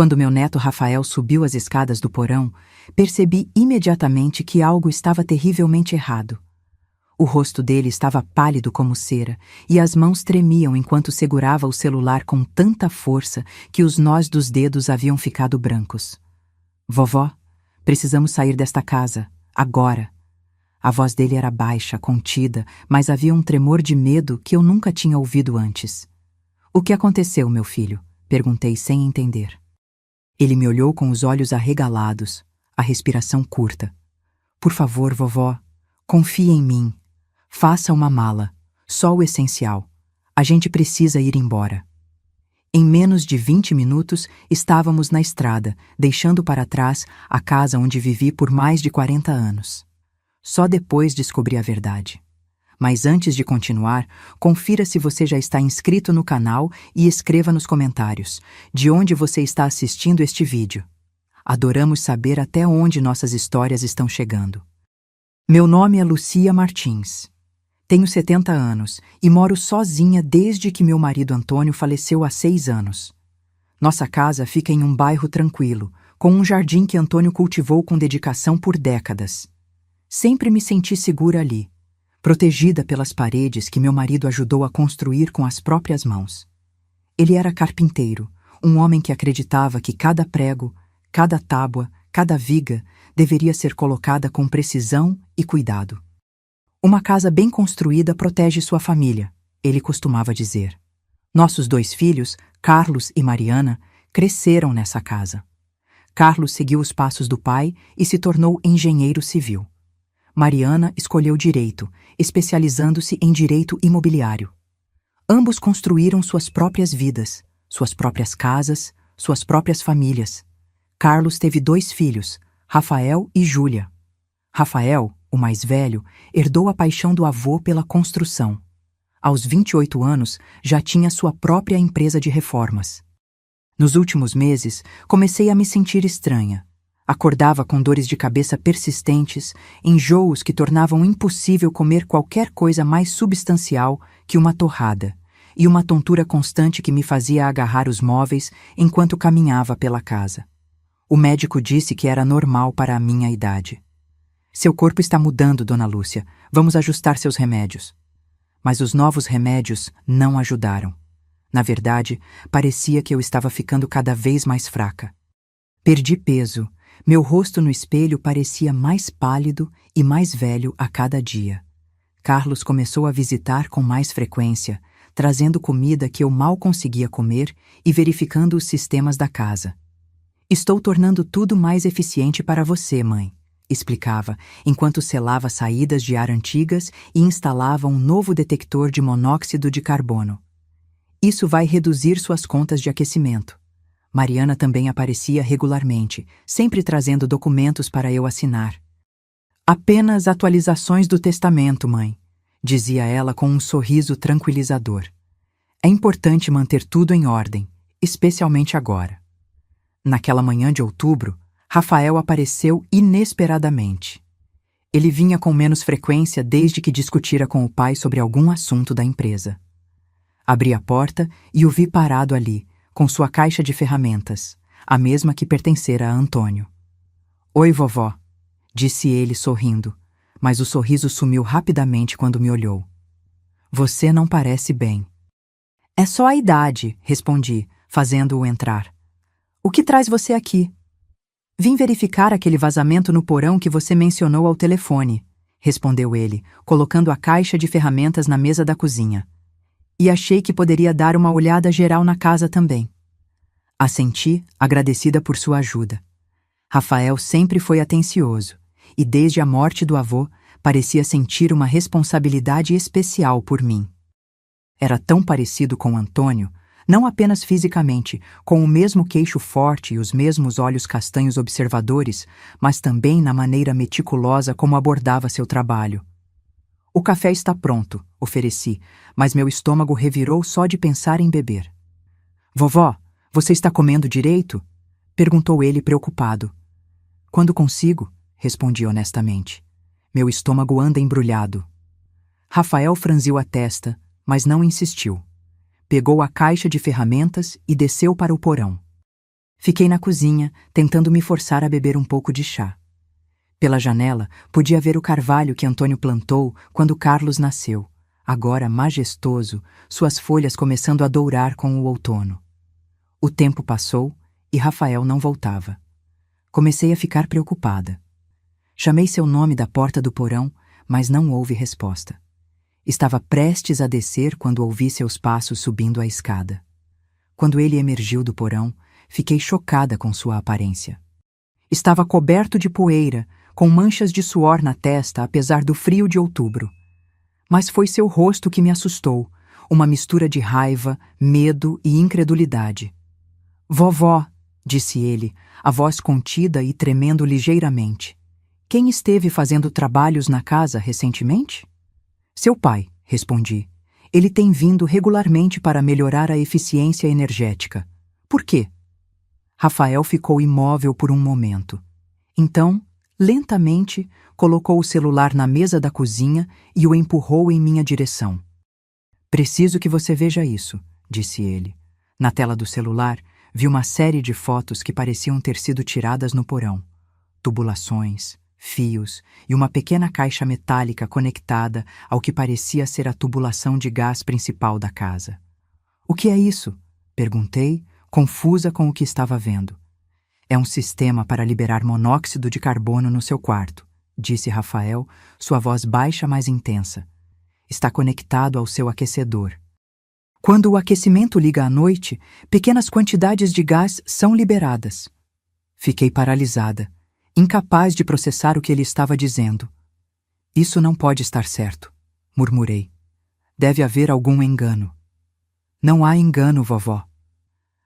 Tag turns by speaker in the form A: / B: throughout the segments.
A: Quando meu neto Rafael subiu as escadas do porão, percebi imediatamente que algo estava terrivelmente errado. O rosto dele estava pálido como cera e as mãos tremiam enquanto segurava o celular com tanta força que os nós dos dedos haviam ficado brancos. Vovó, precisamos sair desta casa, agora. A voz dele era baixa, contida, mas havia um tremor de medo que eu nunca tinha ouvido antes. O que aconteceu, meu filho? Perguntei sem entender. Ele me olhou com os olhos arregalados, a respiração curta. Por favor, vovó, confie em mim. Faça uma mala, só o essencial. A gente precisa ir embora. Em menos de 20 minutos, estávamos na estrada, deixando para trás a casa onde vivi por mais de 40 anos. Só depois descobri a verdade. Mas antes de continuar, confira se você já está inscrito no canal e escreva nos comentários de onde você está assistindo este vídeo. Adoramos saber até onde nossas histórias estão chegando. Meu nome é Lucia Martins. Tenho 70 anos e moro sozinha desde que meu marido Antônio faleceu há 6 anos. Nossa casa fica em um bairro tranquilo, com um jardim que Antônio cultivou com dedicação por décadas. Sempre me senti segura ali, protegida pelas paredes que meu marido ajudou a construir com as próprias mãos. Ele era carpinteiro, um homem que acreditava que cada prego, cada tábua, cada viga deveria ser colocada com precisão e cuidado. Uma casa bem construída protege sua família, ele costumava dizer. Nossos 2 filhos, Carlos e Mariana, cresceram nessa casa. Carlos seguiu os passos do pai e se tornou engenheiro civil. Mariana escolheu direito, especializando-se em direito imobiliário. Ambos construíram suas próprias vidas, suas próprias casas, suas próprias famílias. Carlos teve 2 filhos, Rafael e Júlia. Rafael, o mais velho, herdou a paixão do avô pela construção. Aos 28 anos, já tinha sua própria empresa de reformas. Nos últimos meses, comecei a me sentir estranha. Acordava com dores de cabeça persistentes, enjoos que tornavam impossível comer qualquer coisa mais substancial que uma torrada, e uma tontura constante que me fazia agarrar os móveis enquanto caminhava pela casa. O médico disse que era normal para a minha idade. Seu corpo está mudando, dona Lúcia. Vamos ajustar seus remédios. Mas os novos remédios não ajudaram. Na verdade, parecia que eu estava ficando cada vez mais fraca. Perdi peso. Meu rosto no espelho parecia mais pálido e mais velho a cada dia. Carlos começou a visitar com mais frequência, trazendo comida que eu mal conseguia comer e verificando os sistemas da casa. Estou tornando tudo mais eficiente para você, mãe, explicava, enquanto selava saídas de ar antigas e instalava um novo detector de monóxido de carbono. Isso vai reduzir suas contas de aquecimento. Mariana também aparecia regularmente, sempre trazendo documentos para eu assinar. Apenas atualizações do testamento, mãe, dizia ela com um sorriso tranquilizador. É importante manter tudo em ordem, especialmente agora. Naquela manhã de outubro, Rafael apareceu inesperadamente. Ele vinha com menos frequência desde que discutira com o pai sobre algum assunto da empresa. Abri a porta e o vi parado ali, com sua caixa de ferramentas, a mesma que pertencera a Antônio. Oi, vovó, disse ele sorrindo, mas o sorriso sumiu rapidamente quando me olhou. Você não parece bem. É só a idade, respondi, fazendo-o entrar. O que traz você aqui? Vim verificar aquele vazamento no porão que você mencionou ao telefone, respondeu ele, colocando a caixa de ferramentas na mesa da cozinha. E achei que poderia dar uma olhada geral na casa também. Assenti, agradecida por sua ajuda. Rafael sempre foi atencioso, e desde a morte do avô, parecia sentir uma responsabilidade especial por mim. Era tão parecido com Antônio, não apenas fisicamente, com o mesmo queixo forte e os mesmos olhos castanhos observadores, mas também na maneira meticulosa como abordava seu trabalho. O café está pronto, ofereci, mas meu estômago revirou só de pensar em beber. Vovó, você está comendo direito? Perguntou ele preocupado. Quando consigo, respondi honestamente. Meu estômago anda embrulhado. Rafael franziu a testa, mas não insistiu. Pegou a caixa de ferramentas e desceu para o porão. Fiquei na cozinha, tentando me forçar a beber um pouco de chá. Pela janela, podia ver o carvalho que Antônio plantou quando Carlos nasceu, agora majestoso, suas folhas começando a dourar com o outono. O tempo passou e Rafael não voltava. Comecei a ficar preocupada. Chamei seu nome da porta do porão, mas não houve resposta. Estava prestes a descer quando ouvi seus passos subindo a escada. Quando ele emergiu do porão, fiquei chocada com sua aparência. Estava coberto de poeira, com manchas de suor na testa apesar do frio de outubro. Mas foi seu rosto que me assustou, uma mistura de raiva, medo e incredulidade. "Vovó", disse ele, a voz contida e tremendo ligeiramente. "Quem esteve fazendo trabalhos na casa recentemente?" "Seu pai", respondi. "Ele tem vindo regularmente para melhorar a eficiência energética." "Por quê?" Rafael ficou imóvel por um momento. Então, lentamente, colocou o celular na mesa da cozinha e o empurrou em minha direção. "Preciso que você veja isso", disse ele. Na tela do celular, vi uma série de fotos que pareciam ter sido tiradas no porão. Tubulações, fios e uma pequena caixa metálica conectada ao que parecia ser a tubulação de gás principal da casa. "O que é isso?" perguntei, confusa com o que estava vendo. "É um sistema para liberar monóxido de carbono no seu quarto", disse Rafael, sua voz baixa mais intensa. "Está conectado ao seu aquecedor. Quando o aquecimento liga à noite, pequenas quantidades de gás são liberadas." Fiquei paralisada, incapaz de processar o que ele estava dizendo. "Isso não pode estar certo", murmurei. "Deve haver algum engano." "Não há engano, vovó."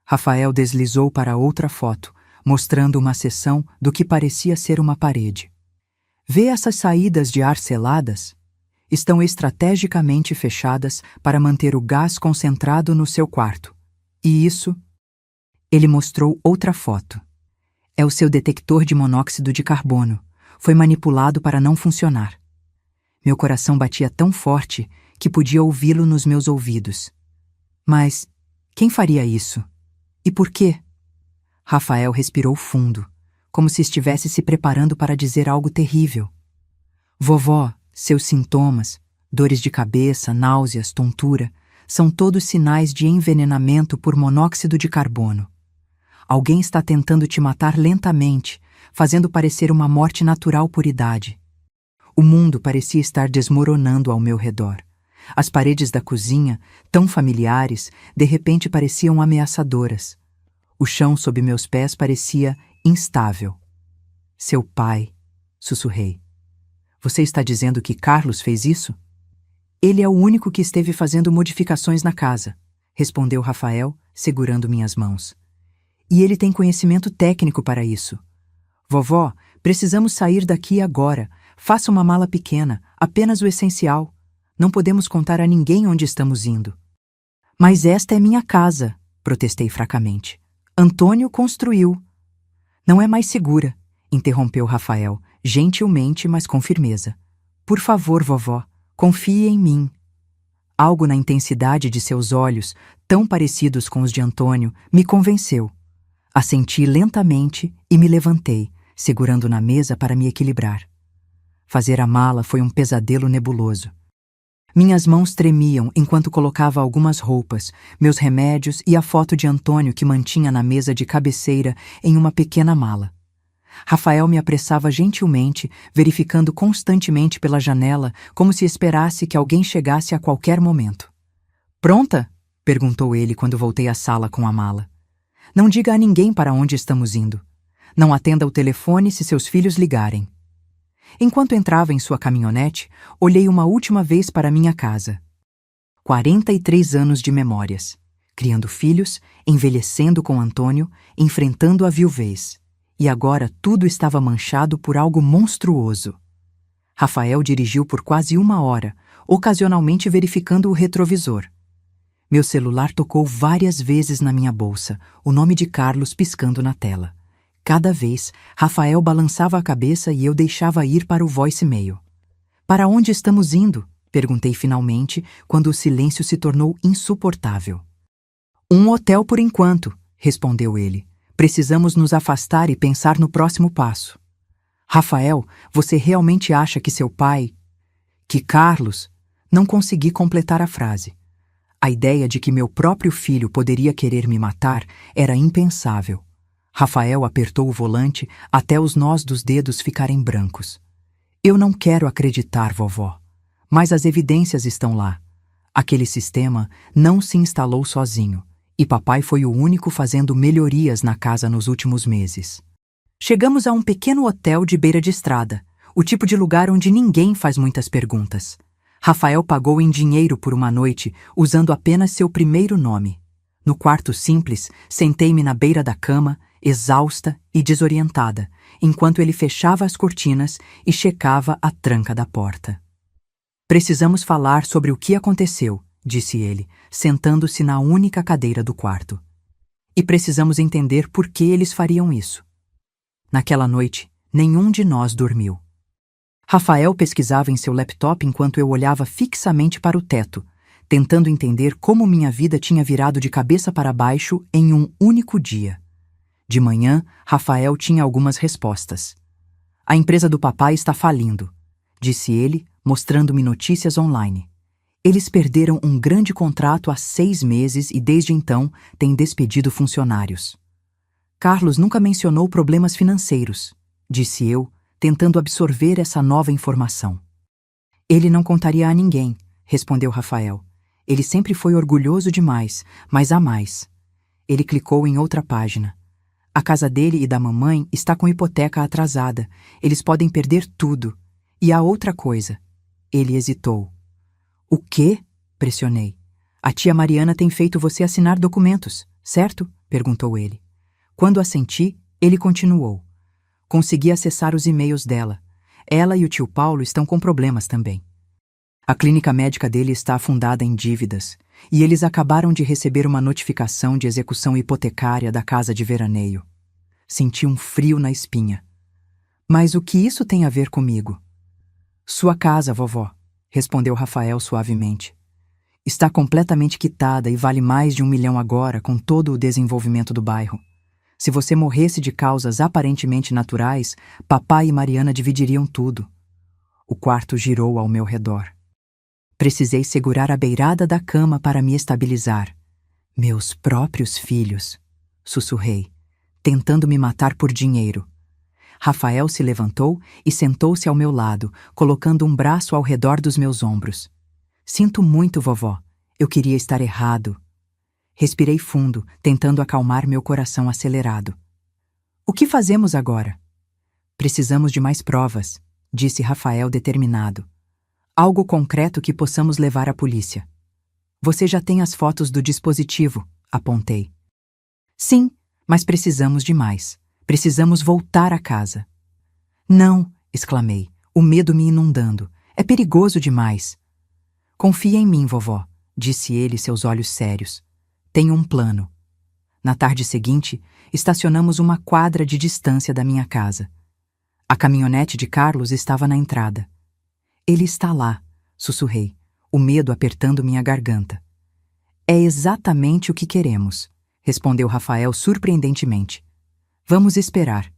A: Rafael deslizou para outra foto, mostrando uma seção do que parecia ser uma parede. "Vê essas saídas de ar seladas? Estão estrategicamente fechadas para manter o gás concentrado no seu quarto. E isso..." Ele mostrou outra foto. "É o seu detector de monóxido de carbono. Foi manipulado para não funcionar." Meu coração batia tão forte que podia ouvi-lo nos meus ouvidos. "Mas quem faria isso? E por quê?" Rafael respirou fundo, como se estivesse se preparando para dizer algo terrível. "Vovó, seus sintomas, dores de cabeça, náuseas, tontura, são todos sinais de envenenamento por monóxido de carbono. Alguém está tentando te matar lentamente, fazendo parecer uma morte natural por idade." O mundo parecia estar desmoronando ao meu redor. As paredes da cozinha, tão familiares, de repente pareciam ameaçadoras. O chão sob meus pés parecia instável. "Seu pai", sussurrei. "Você está dizendo que Carlos fez isso?" "Ele é o único que esteve fazendo modificações na casa", respondeu Rafael, segurando minhas mãos. "E ele tem conhecimento técnico para isso. Vovó, precisamos sair daqui agora. Faça uma mala pequena, apenas o essencial. Não podemos contar a ninguém onde estamos indo." "Mas esta é minha casa", protestei fracamente. "Antônio construiu." "Não é mais segura", interrompeu Rafael, gentilmente, mas com firmeza. "Por favor, vovó, confie em mim." Algo na intensidade de seus olhos, tão parecidos com os de Antônio, me convenceu. Assenti lentamente e me levantei, segurando na mesa para me equilibrar. Fazer a mala foi um pesadelo nebuloso. Minhas mãos tremiam enquanto colocava algumas roupas, meus remédios e a foto de Antônio que mantinha na mesa de cabeceira em uma pequena mala. Rafael me apressava gentilmente, verificando constantemente pela janela, como se esperasse que alguém chegasse a qualquer momento. "Pronta?" perguntou ele quando voltei à sala com a mala. "Não diga a ninguém para onde estamos indo. Não atenda o telefone se seus filhos ligarem." Enquanto entrava em sua caminhonete, olhei uma última vez para minha casa. 43 anos de memórias. Criando filhos, envelhecendo com Antônio, enfrentando a viuvez. E agora tudo estava manchado por algo monstruoso. Rafael dirigiu por quase 1 hora, ocasionalmente verificando o retrovisor. Meu celular tocou várias vezes na minha bolsa, o nome de Carlos piscando na tela. Cada vez, Rafael balançava a cabeça e eu deixava ir para o voicemail. "Para onde estamos indo?" perguntei finalmente, quando o silêncio se tornou insuportável. "Um hotel por enquanto", respondeu ele. Precisamos nos afastar e pensar no próximo passo. Rafael, você realmente acha que seu pai... Que Carlos... Não consegui completar a frase. A ideia de que meu próprio filho poderia querer me matar era impensável. Rafael apertou o volante até os nós dos dedos ficarem brancos. Eu não quero acreditar, vovó. Mas as evidências estão lá. Aquele sistema não se instalou sozinho, e papai foi o único fazendo melhorias na casa nos últimos meses. Chegamos a um pequeno hotel de beira de estrada, o tipo de lugar onde ninguém faz muitas perguntas. Rafael pagou em dinheiro por uma noite, usando apenas seu primeiro nome. No quarto simples, sentei-me na beira da cama, exausta e desorientada, enquanto ele fechava as cortinas e checava a tranca da porta. Precisamos falar sobre o que aconteceu, disse ele, sentando-se na única cadeira do quarto. E precisamos entender por que eles fariam isso. Naquela noite, nenhum de nós dormiu. Rafael pesquisava em seu laptop enquanto eu olhava fixamente para o teto, tentando entender como minha vida tinha virado de cabeça para baixo em um único dia. De manhã, Rafael tinha algumas respostas. A empresa do papai está falindo, disse ele, mostrando-me notícias online. Eles perderam um grande contrato há 6 meses e desde então têm despedido funcionários. Carlos nunca mencionou problemas financeiros, disse eu, tentando absorver essa nova informação. Ele não contaria a ninguém, respondeu Rafael. Ele sempre foi orgulhoso demais, mas há mais. Ele clicou em outra página. A casa dele e da mamãe está com hipoteca atrasada. Eles podem perder tudo. E há outra coisa. Ele hesitou. O quê? Pressionei. A tia Mariana tem feito você assinar documentos, certo? Perguntou ele. Quando assenti, ele continuou. Consegui acessar os e-mails dela. Ela e o tio Paulo estão com problemas também. A clínica médica dele está afundada em dívidas, e eles acabaram de receber uma notificação de execução hipotecária da casa de veraneio. Senti um frio na espinha. Mas o que isso tem a ver comigo? Sua casa, vovó, respondeu Rafael suavemente. Está completamente quitada e vale mais de 1 milhão agora com todo o desenvolvimento do bairro. Se você morresse de causas aparentemente naturais, papai e Mariana dividiriam tudo. O quarto girou ao meu redor. Precisei segurar a beirada da cama para me estabilizar. Meus próprios filhos, sussurrei, tentando me matar por dinheiro. Rafael se levantou e sentou-se ao meu lado, colocando um braço ao redor dos meus ombros. Sinto muito, vovó. Eu queria estar errado. Respirei fundo, tentando acalmar meu coração acelerado. O que fazemos agora? Precisamos de mais provas, disse Rafael determinado. Algo concreto que possamos levar à polícia. Você já tem as fotos do dispositivo, apontei. Sim, mas precisamos de mais. Precisamos voltar à casa. Não, exclamei, o medo me inundando. É perigoso demais. Confia em mim, vovó, disse ele, seus olhos sérios. Tenho um plano. Na tarde seguinte, estacionamos uma quadra de distância da minha casa. A caminhonete de Carlos estava na entrada. Ele está lá, sussurrei, o medo apertando minha garganta. É exatamente o que queremos, respondeu Rafael surpreendentemente. Vamos esperar.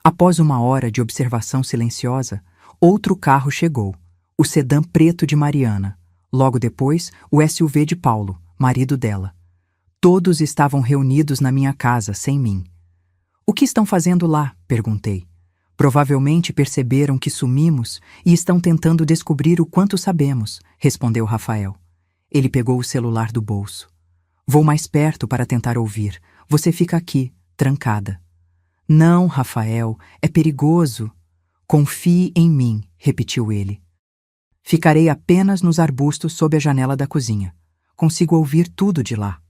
A: Após 1 hora de observação silenciosa, outro carro chegou, o sedã preto de Mariana. Logo depois, o SUV de Paulo, marido dela. Todos estavam reunidos na minha casa, sem mim. O que estão fazendo lá? Perguntei. Provavelmente perceberam que sumimos e estão tentando descobrir o quanto sabemos, respondeu Rafael. Ele pegou o celular do bolso. Vou mais perto para tentar ouvir. Você fica aqui, trancada. Não, Rafael, é perigoso. Confie em mim, repetiu ele. Ficarei apenas nos arbustos sob a janela da cozinha. Consigo ouvir tudo de lá.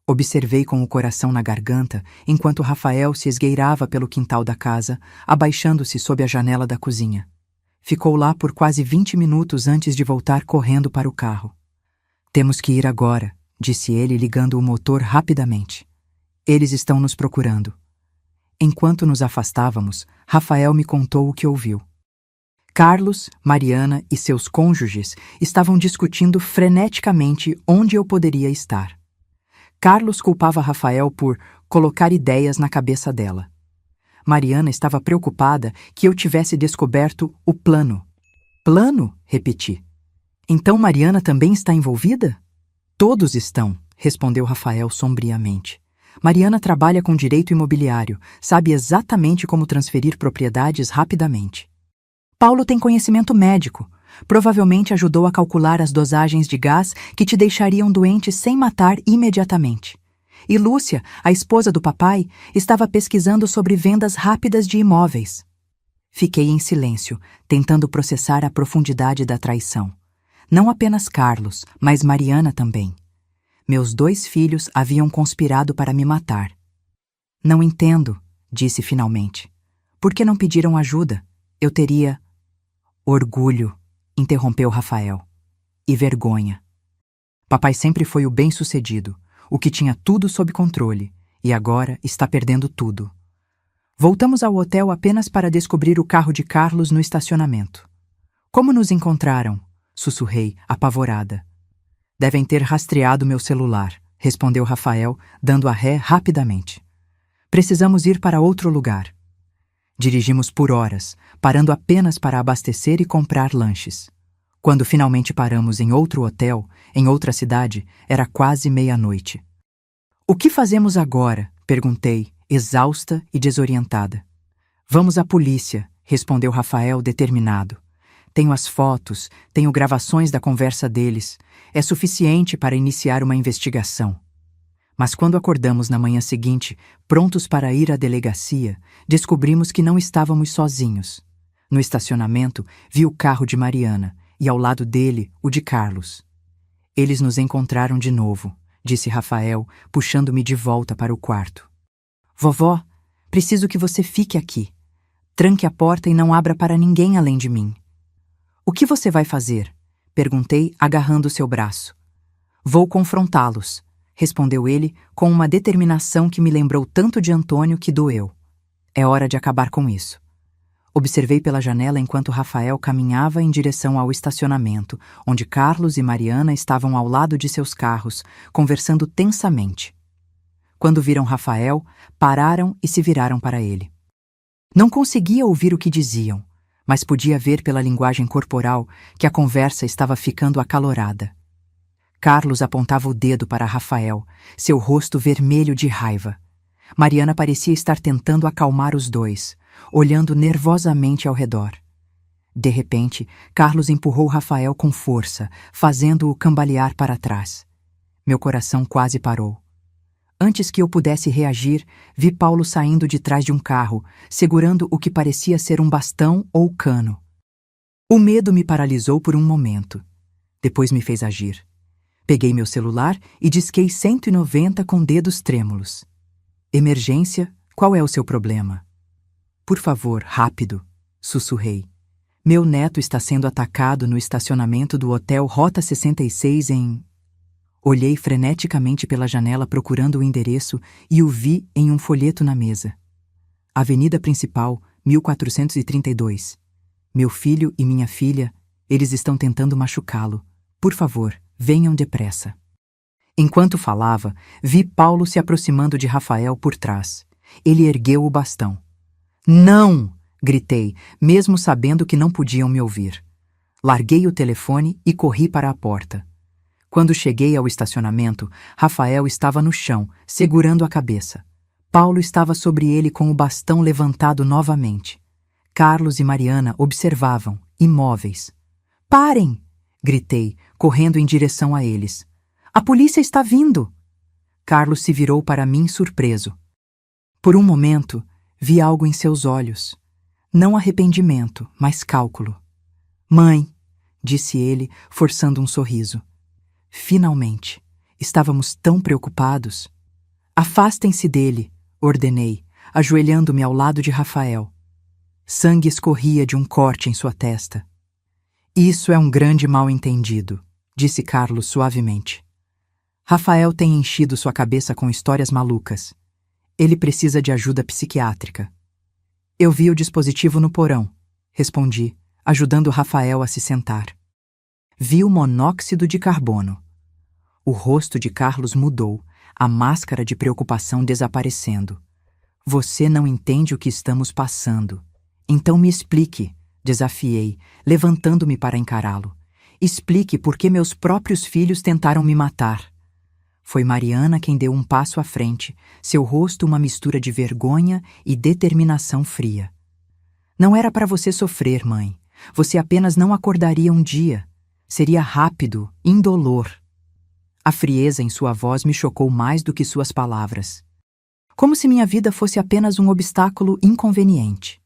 A: Observei com o coração na garganta enquanto Rafael se esgueirava pelo quintal da casa, abaixando-se sob a janela da cozinha. Ficou lá por quase 20 minutos antes de voltar correndo para o carro. Temos que ir agora, disse ele, ligando o motor rapidamente. Eles estão nos procurando. Enquanto nos afastávamos, Rafael me contou o que ouviu. Carlos, Mariana e seus cônjuges estavam discutindo freneticamente onde eu poderia estar. Carlos culpava Rafael por colocar ideias na cabeça dela. Mariana estava preocupada que eu tivesse descoberto o plano. Plano? Repeti. Então Mariana também está envolvida? Todos estão, respondeu Rafael sombriamente. Mariana trabalha com direito imobiliário, sabe exatamente como transferir propriedades rapidamente. Paulo tem conhecimento médico. Provavelmente ajudou a calcular as dosagens de gás que te deixariam doente sem matar imediatamente. E Lúcia, a esposa do papai, estava pesquisando sobre vendas rápidas de imóveis. Fiquei em silêncio, tentando processar a profundidade da traição. Não apenas Carlos, mas Mariana também. Meus 2 filhos haviam conspirado para me matar. Não entendo, disse finalmente. Por que não pediram ajuda? Eu teria... Orgulho, interrompeu Rafael. E vergonha. Papai sempre foi o bem-sucedido, o que tinha tudo sob controle, e agora está perdendo tudo. Voltamos ao hotel apenas para descobrir o carro de Carlos no estacionamento. Como nos encontraram? Sussurrei, apavorada. Devem ter rastreado meu celular, respondeu Rafael, dando a ré rapidamente. Precisamos ir para outro lugar. Dirigimos por horas, parando apenas para abastecer e comprar lanches. Quando finalmente paramos em outro hotel, em outra cidade, era quase meia-noite. O que fazemos agora? Perguntei, exausta e desorientada. Vamos à polícia, respondeu Rafael determinado. Tenho as fotos, tenho gravações da conversa deles. É suficiente para iniciar uma investigação. Mas quando acordamos na manhã seguinte, prontos para ir à delegacia, descobrimos que não estávamos sozinhos. No estacionamento, vi o carro de Mariana e ao lado dele, o de Carlos. Eles nos encontraram de novo, disse Rafael, puxando-me de volta para o quarto. Vovó, preciso que você fique aqui. Tranque a porta e não abra para ninguém além de mim. O que você vai fazer? Perguntei, agarrando seu braço. Vou confrontá-los, respondeu ele com uma determinação que me lembrou tanto de Antônio que doeu. É hora de acabar com isso. Observei pela janela enquanto Rafael caminhava em direção ao estacionamento, onde Carlos e Mariana estavam ao lado de seus carros, conversando tensamente. Quando viram Rafael, pararam e se viraram para ele. Não conseguia ouvir o que diziam, mas podia ver pela linguagem corporal que a conversa estava ficando acalorada. Carlos apontava o dedo para Rafael, seu rosto vermelho de raiva. Mariana parecia estar tentando acalmar os dois, olhando nervosamente ao redor. De repente, Carlos empurrou Rafael com força, fazendo-o cambalear para trás. Meu coração quase parou. Antes que eu pudesse reagir, vi Paulo saindo de trás de um carro, segurando o que parecia ser um bastão ou cano. O medo me paralisou por um momento. Depois me fez agir. Peguei meu celular e disquei 190 com dedos trêmulos. Emergência, qual é o seu problema? Por favor, rápido, sussurrei. Meu neto está sendo atacado no estacionamento do Hotel Rota 66 em... Olhei freneticamente pela janela procurando o endereço e o vi em um folheto na mesa. Avenida Principal, 1432. Meu filho e minha filha, eles estão tentando machucá-lo. Por favor, venham depressa. Enquanto falava, vi Paulo se aproximando de Rafael por trás. Ele ergueu o bastão. Não! Gritei, mesmo sabendo que não podiam me ouvir. Larguei o telefone e corri para a porta. Quando cheguei ao estacionamento, Rafael estava no chão, segurando a cabeça. Paulo estava sobre ele com o bastão levantado novamente. Carlos e Mariana observavam, imóveis. Parem! Gritei, correndo em direção a eles. A polícia está vindo! Carlos se virou para mim surpreso. Por um momento, vi algo em seus olhos. Não arrependimento, mas cálculo. Mãe, disse ele, forçando um sorriso. Finalmente, estávamos tão preocupados. Afastem-se dele, ordenei, ajoelhando-me ao lado de Rafael. Sangue escorria de um corte em sua testa. Isso é um grande mal-entendido, disse Carlos suavemente. Rafael tem enchido sua cabeça com histórias malucas. Ele precisa de ajuda psiquiátrica. Eu vi o dispositivo no porão, respondi, ajudando Rafael a se sentar. Vi o monóxido de carbono. O rosto de Carlos mudou, a máscara de preocupação desaparecendo. Você não entende o que estamos passando. Então me explique, desafiei, levantando-me para encará-lo. Explique por que meus próprios filhos tentaram me matar. Foi Mariana quem deu um passo à frente, seu rosto uma mistura de vergonha e determinação fria. Não era para você sofrer, mãe. Você apenas não acordaria um dia. Seria rápido, indolor. A frieza em sua voz me chocou mais do que suas palavras. Como se minha vida fosse apenas um obstáculo inconveniente.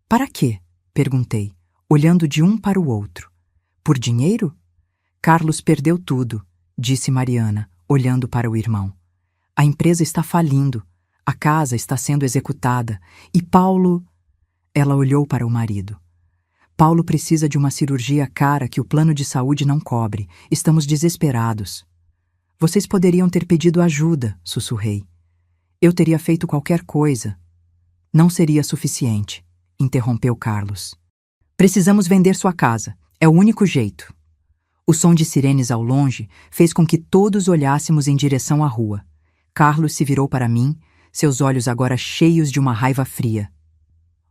A: Para quê? Perguntei, olhando de um para o outro. Por dinheiro? Carlos perdeu tudo, disse Mariana, olhando para o irmão. A empresa está falindo, a casa está sendo executada, e Paulo... Ela olhou para o marido. Paulo precisa de uma cirurgia cara que o plano de saúde não cobre. Estamos desesperados. Vocês poderiam ter pedido ajuda, sussurrei. Eu teria feito qualquer coisa. Não seria suficiente, interrompeu Carlos. Precisamos vender sua casa. É o único jeito. O som de sirenes ao longe fez com que todos olhássemos em direção à rua. Carlos se virou para mim, seus olhos agora cheios de uma raiva fria.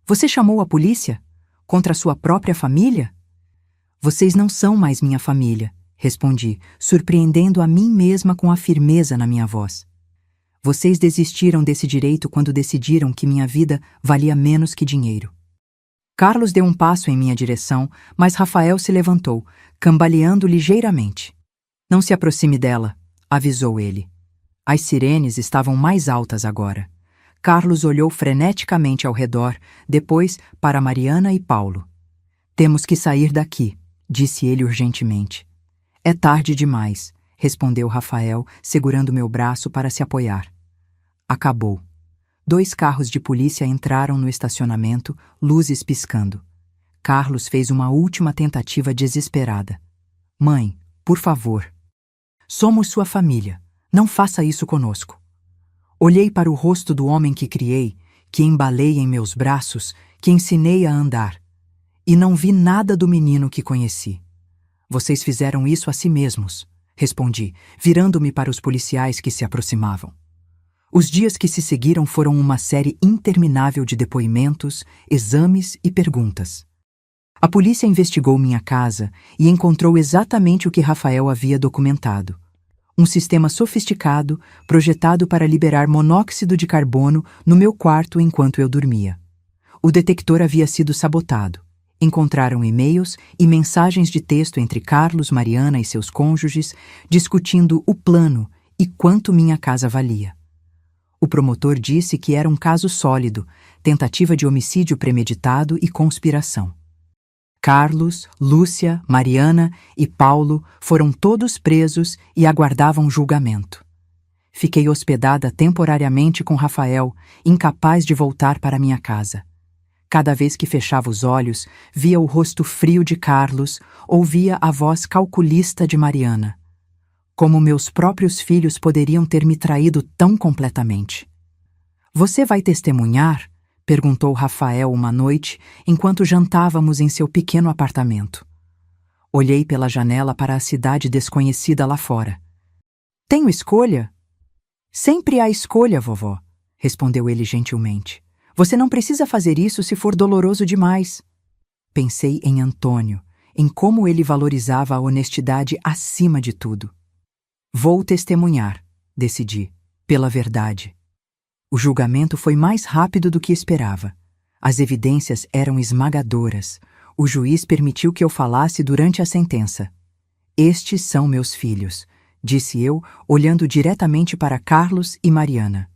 A: Você chamou a polícia? Contra sua própria família? Vocês não são mais minha família, respondi, surpreendendo a mim mesma com a firmeza na minha voz. Vocês desistiram desse direito quando decidiram que minha vida valia menos que dinheiro. Carlos deu um passo em minha direção, mas Rafael se levantou, cambaleando ligeiramente. Não se aproxime dela, avisou ele. As sirenes estavam mais altas agora. Carlos olhou freneticamente ao redor, depois para Mariana e Paulo. Temos que sair daqui, disse ele urgentemente. É tarde demais, respondeu Rafael, segurando meu braço para se apoiar. Acabou. 2 carros de polícia entraram no estacionamento, luzes piscando. Carlos fez uma última tentativa desesperada. Mãe, por favor. Somos sua família. Não faça isso conosco. Olhei para o rosto do homem que criei, que embalei em meus braços, que ensinei a andar. E não vi nada do menino que conheci. Vocês fizeram isso a si mesmos, respondi, virando-me para os policiais que se aproximavam. Os dias que se seguiram foram uma série interminável de depoimentos, exames e perguntas. A polícia investigou minha casa e encontrou exatamente o que Rafael havia documentado. Um sistema sofisticado, projetado para liberar monóxido de carbono no meu quarto enquanto eu dormia. O detector havia sido sabotado. Encontraram e-mails e mensagens de texto entre Carlos, Mariana e seus cônjuges, discutindo o plano e quanto minha casa valia. O promotor disse que era um caso sólido, tentativa de homicídio premeditado e conspiração. Carlos, Lúcia, Mariana e Paulo foram todos presos e aguardavam julgamento. Fiquei hospedada temporariamente com Rafael, incapaz de voltar para minha casa. Cada vez que fechava os olhos, via o rosto frio de Carlos, ouvia a voz calculista de Mariana. Como meus próprios filhos poderiam ter me traído tão completamente? Você vai testemunhar? Perguntou Rafael uma noite, enquanto jantávamos em seu pequeno apartamento. Olhei pela janela para a cidade desconhecida lá fora. Tenho escolha? Sempre há escolha, vovó, respondeu ele gentilmente. Você não precisa fazer isso se for doloroso demais. Pensei em Antônio, em como ele valorizava a honestidade acima de tudo. Vou testemunhar, decidi, pela verdade. O julgamento foi mais rápido do que esperava. As evidências eram esmagadoras. O juiz permitiu que eu falasse durante a sentença. Estes são meus filhos, disse eu, olhando diretamente para Carlos e Mariana.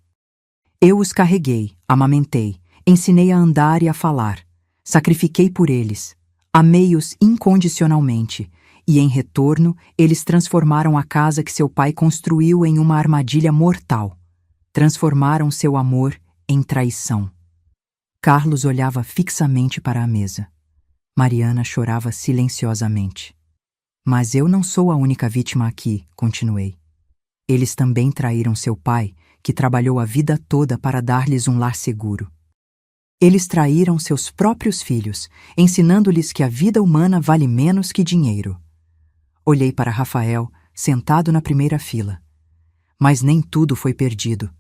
A: Eu os carreguei, amamentei, ensinei a andar e a falar. Sacrifiquei por eles. Amei-os incondicionalmente. E, em retorno, eles transformaram a casa que seu pai construiu em uma armadilha mortal. Transformaram seu amor em traição. Carlos olhava fixamente para a mesa. Mariana chorava silenciosamente. Mas eu não sou a única vítima aqui, continuei. Eles também traíram seu pai, que trabalhou a vida toda para dar-lhes um lar seguro. Eles traíram seus próprios filhos, ensinando-lhes que a vida humana vale menos que dinheiro. Olhei para Rafael, sentado na primeira fila. Mas nem tudo foi perdido.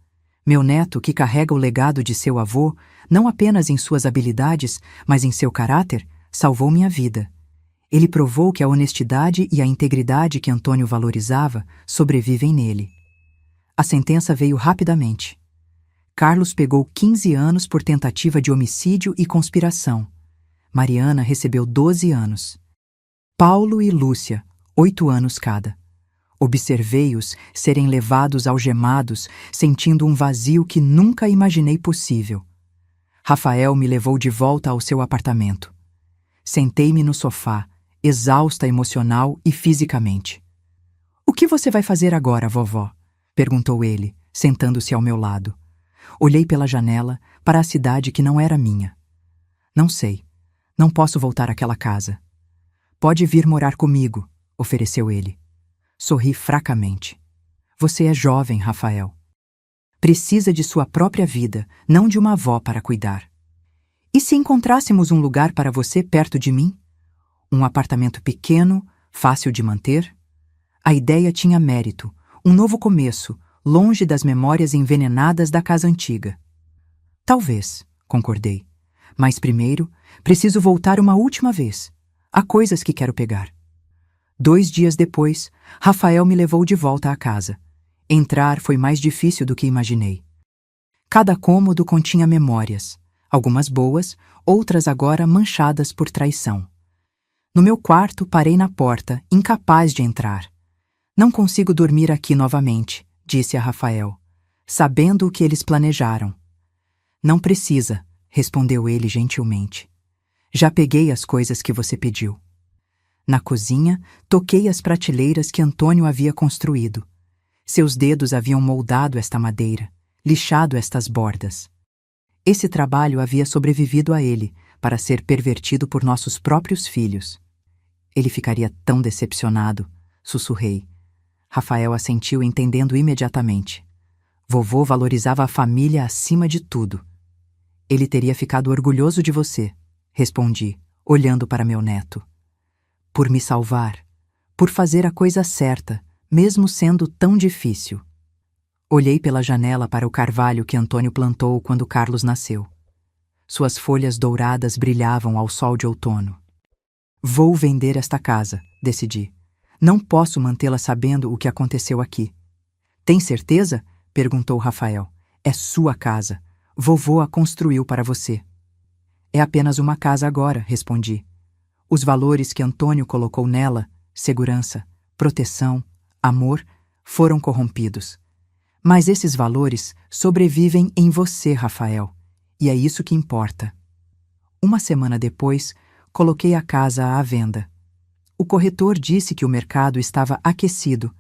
A: Meu neto, que carrega o legado de seu avô, não apenas em suas habilidades, mas em seu caráter, salvou minha vida. Ele provou que a honestidade e a integridade que Antônio valorizava sobrevivem nele. A sentença veio rapidamente. Carlos pegou 15 anos por tentativa de homicídio e conspiração. Mariana recebeu 12 anos. Paulo e Lúcia, 8 anos cada. Observei-os serem levados algemados, sentindo um vazio que nunca imaginei possível. Rafael me levou de volta ao seu apartamento. Sentei-me no sofá, exausta emocional e fisicamente. "O que você vai fazer agora, vovó?" perguntou ele, sentando-se ao meu lado. Olhei pela janela para a cidade que não era minha. "Não sei. Não posso voltar àquela casa." "Pode vir morar comigo", ofereceu ele. Sorri fracamente. "Você é jovem, Rafael. Precisa de sua própria vida, não de uma avó para cuidar. E se encontrássemos um lugar para você perto de mim? Um apartamento pequeno, fácil de manter?" A ideia tinha mérito, um novo começo, longe das memórias envenenadas da casa antiga. "Talvez", concordei. "Mas primeiro, preciso voltar uma última vez. Há coisas que quero pegar." 2 dias depois, Rafael me levou de volta à casa. Entrar foi mais difícil do que imaginei. Cada cômodo continha memórias, algumas boas, outras agora manchadas por traição. No meu quarto, parei na porta, incapaz de entrar. "Não consigo dormir aqui novamente", disse a Rafael, sabendo o que eles planejaram. "Não precisa", respondeu ele gentilmente. "Já peguei as coisas que você pediu." Na cozinha, toquei as prateleiras que Antônio havia construído. Seus dedos haviam moldado esta madeira, lixado estas bordas. Esse trabalho havia sobrevivido a ele, para ser pervertido por nossos próprios filhos. "Ele ficaria tão decepcionado", sussurrei. Rafael assentiu, entendendo imediatamente. "Vovô valorizava a família acima de tudo." "Ele teria ficado orgulhoso de você", respondi, olhando para meu neto. "Por me salvar, por fazer a coisa certa, mesmo sendo tão difícil." Olhei pela janela para o carvalho que Antônio plantou quando Carlos nasceu. Suas folhas douradas brilhavam ao sol de outono. "Vou vender esta casa", decidi. "Não posso mantê-la sabendo o que aconteceu aqui." "Tem certeza?" perguntou Rafael. "É sua casa. Vovô a construiu para você." "É apenas uma casa agora", respondi. Os valores que Antônio colocou nela, segurança, proteção, amor, foram corrompidos. Mas esses valores sobrevivem em você, Rafael, e é isso que importa. Uma semana depois, coloquei a casa à venda. O corretor disse que o mercado estava aquecido,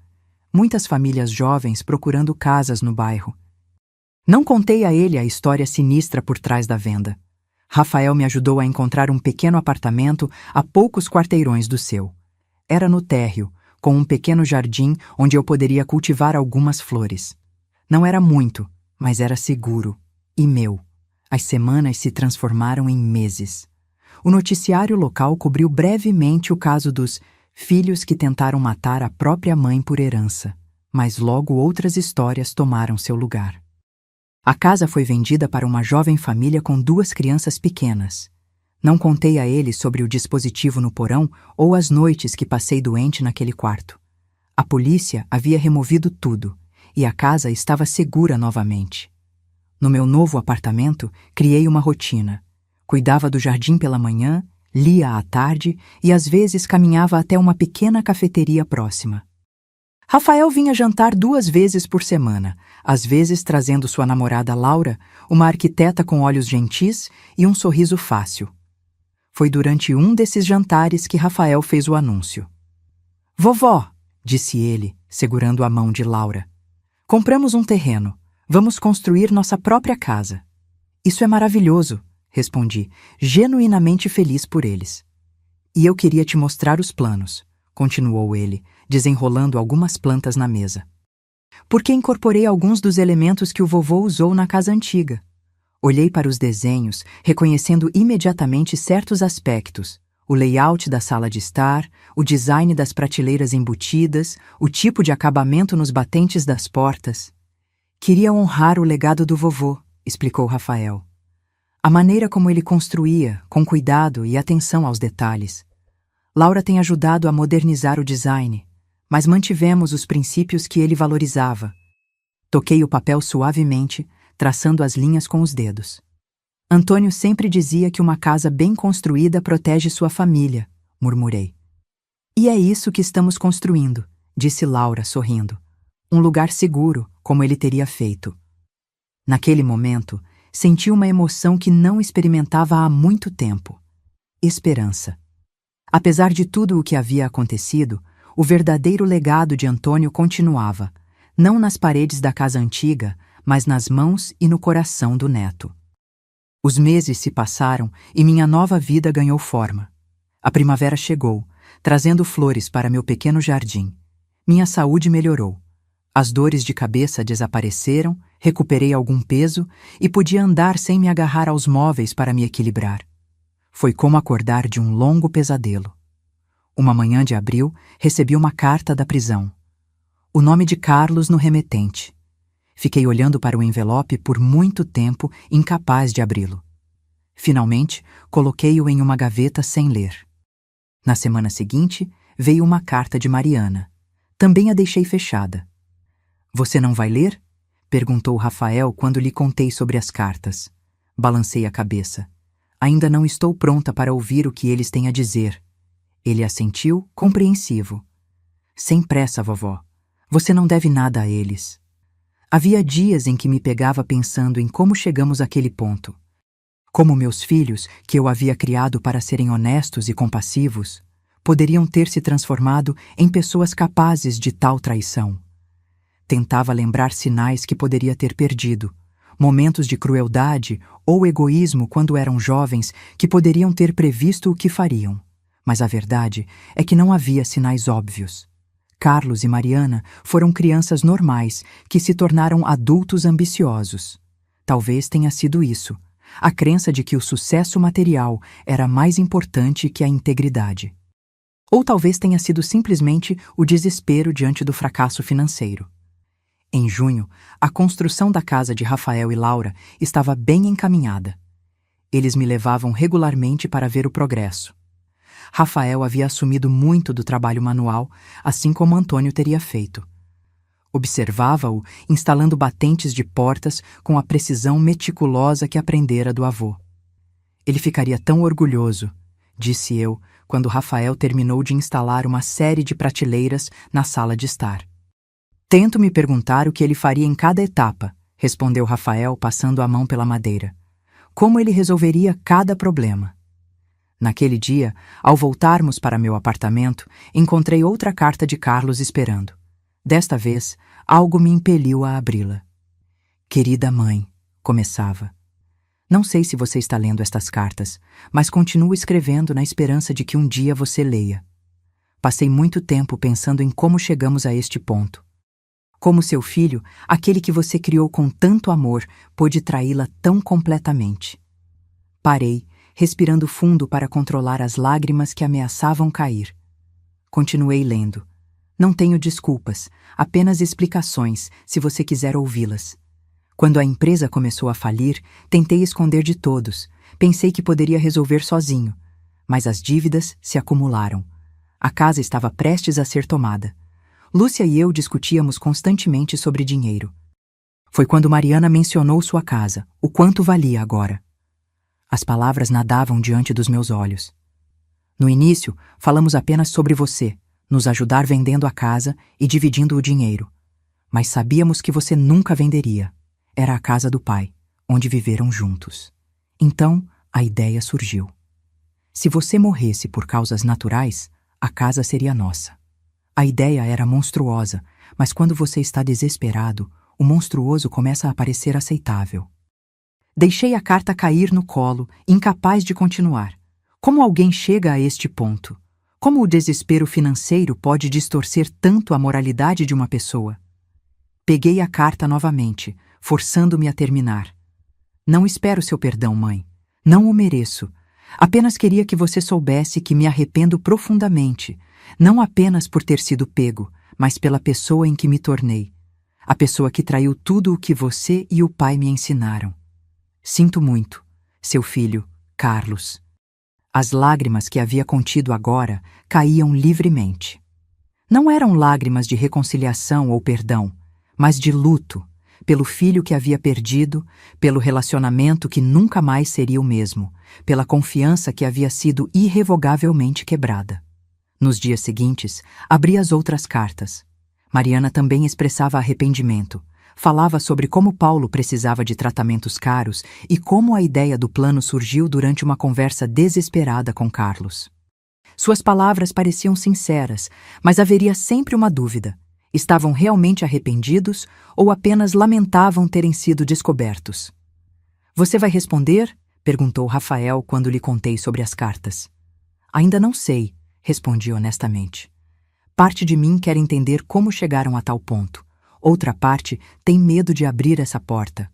A: muitas famílias jovens procurando casas no bairro. Não contei a ele a história sinistra por trás da venda. Rafael me ajudou a encontrar um pequeno apartamento a poucos quarteirões do seu. Era no térreo, com um pequeno jardim onde eu poderia cultivar algumas flores. Não era muito, mas era seguro. E meu. As semanas se transformaram em meses. O noticiário local cobriu brevemente o caso dos filhos que tentaram matar a própria mãe por herança, mas logo outras histórias tomaram seu lugar. A casa foi vendida para uma jovem família com 2 crianças pequenas. Não contei a ele sobre o dispositivo no porão ou as noites que passei doente naquele quarto. A polícia havia removido tudo, e a casa estava segura novamente. No meu novo apartamento, criei uma rotina. Cuidava do jardim pela manhã, lia à tarde e às vezes caminhava até uma pequena cafeteria próxima. Rafael vinha jantar 2 vezes por semana, às vezes trazendo sua namorada Laura, uma arquiteta com olhos gentis e um sorriso fácil. Foi durante um desses jantares que Rafael fez o anúncio. "Vovó", disse ele, segurando a mão de Laura, "compramos um terreno. Vamos construir nossa própria casa." "Isso é maravilhoso", respondi, genuinamente feliz por eles. "E eu queria te mostrar os planos", continuou ele, desenrolando algumas plantas na mesa. "Porque incorporei alguns dos elementos que o vovô usou na casa antiga." Olhei para os desenhos, reconhecendo imediatamente certos aspectos: O layout da sala de estar, o design das prateleiras embutidas, o tipo de acabamento nos batentes das portas. Queria honrar o legado do vovô, explicou Rafael. A maneira como ele construía, com cuidado e atenção aos detalhes. Laura tem ajudado a modernizar o design, mas mantivemos os princípios que ele valorizava. Toquei o papel suavemente, traçando as linhas com os dedos. Antônio sempre dizia que uma casa bem construída protege sua família, murmurei. E é isso que estamos construindo, disse Laura, sorrindo. Um lugar seguro, como ele teria feito. Naquele momento, senti uma emoção que não experimentava há muito tempo. Esperança. Apesar de tudo o que havia acontecido, o verdadeiro legado de Antônio continuava, não nas paredes da casa antiga, mas nas mãos e no coração do neto. Os meses se passaram e minha nova vida ganhou forma. A primavera chegou, trazendo flores para meu pequeno jardim. Minha saúde melhorou. As dores de cabeça desapareceram, recuperei algum peso e podia andar sem me agarrar aos móveis para me equilibrar. Foi como acordar de um longo pesadelo. Uma manhã de abril, recebi uma carta da prisão. O nome de Carlos no remetente. Fiquei olhando para o envelope por muito tempo, incapaz de abri-lo. Finalmente, coloquei-o em uma gaveta sem ler. Na semana seguinte, veio uma carta de Mariana. Também a deixei fechada. Você não vai ler? Perguntou Rafael quando lhe contei sobre as cartas. Balancei a cabeça. Ainda não estou pronta para ouvir o que eles têm a dizer. Ele assentiu, compreensivo. Sem pressa, vovó. Você não deve nada a eles. Havia dias em que me pegava pensando em como chegamos àquele ponto. Como meus filhos, que eu havia criado para serem honestos e compassivos, poderiam ter se transformado em pessoas capazes de tal traição. Tentava lembrar sinais que poderia ter perdido, momentos de crueldade ou egoísmo quando eram jovens que poderiam ter previsto o que fariam. Mas a verdade é que não havia sinais óbvios. Carlos e Mariana foram crianças normais que se tornaram adultos ambiciosos. Talvez tenha sido isso, a crença de que o sucesso material era mais importante que a integridade. Ou talvez tenha sido simplesmente o desespero diante do fracasso financeiro. Em junho, a construção da casa de Rafael e Laura estava bem encaminhada. Eles me levavam regularmente para ver o progresso. Rafael havia assumido muito do trabalho manual, assim como Antônio teria feito. Observava-o instalando batentes de portas com a precisão meticulosa que aprendera do avô. Ele ficaria tão orgulhoso, disse eu, quando Rafael terminou de instalar uma série de prateleiras na sala de estar. Tento me perguntar o que ele faria em cada etapa, respondeu Rafael, passando a mão pela madeira. Como ele resolveria cada problema? Naquele dia, ao voltarmos para meu apartamento, encontrei outra carta de Carlos esperando. Desta vez, algo me impeliu a abri-la. Querida mãe, começava. Não sei se você está lendo estas cartas, mas continuo escrevendo na esperança de que um dia você leia. Passei muito tempo pensando em como chegamos a este ponto. Como seu filho, aquele que você criou com tanto amor, pôde traí-la tão completamente. Parei, respirando fundo para controlar as lágrimas que ameaçavam cair. Continuei lendo. Não tenho desculpas, apenas explicações, se você quiser ouvi-las. Quando a empresa começou a falir, tentei esconder de todos. Pensei que poderia resolver sozinho. Mas as dívidas se acumularam. A casa estava prestes a ser tomada. Lúcia e eu discutíamos constantemente sobre dinheiro. Foi quando Mariana mencionou sua casa, o quanto valia agora. As palavras nadavam diante dos meus olhos. No início, falamos apenas sobre você, nos ajudar vendendo a casa e dividindo o dinheiro. Mas sabíamos que você nunca venderia. Era a casa do pai, onde viveram juntos. Então, a ideia surgiu. Se você morresse por causas naturais, a casa seria nossa. A ideia era monstruosa, mas quando você está desesperado, o monstruoso começa a parecer aceitável. Deixei a carta cair no colo, incapaz de continuar. Como alguém chega a este ponto? Como o desespero financeiro pode distorcer tanto a moralidade de uma pessoa? Peguei a carta novamente, forçando-me a terminar. Não espero seu perdão, mãe. Não o mereço. Apenas queria que você soubesse que me arrependo profundamente, não apenas por ter sido pego, mas pela pessoa em que me tornei. A pessoa que traiu tudo o que você e o pai me ensinaram. Sinto muito, seu filho, Carlos. As lágrimas que havia contido agora caíam livremente. Não eram lágrimas de reconciliação ou perdão, mas de luto, pelo filho que havia perdido, pelo relacionamento que nunca mais seria o mesmo, pela confiança que havia sido irrevogavelmente quebrada. Nos dias seguintes, abri as outras cartas. Mariana também expressava arrependimento. Falava sobre como Paulo precisava de tratamentos caros e como a ideia do plano surgiu durante uma conversa desesperada com Carlos. Suas palavras pareciam sinceras, mas haveria sempre uma dúvida. Estavam realmente arrependidos ou apenas lamentavam terem sido descobertos? Você vai responder? Perguntou Rafael quando lhe contei sobre as cartas. Ainda não sei, respondi honestamente. Parte de mim quer entender como chegaram a tal ponto. Outra parte tem medo de abrir essa porta.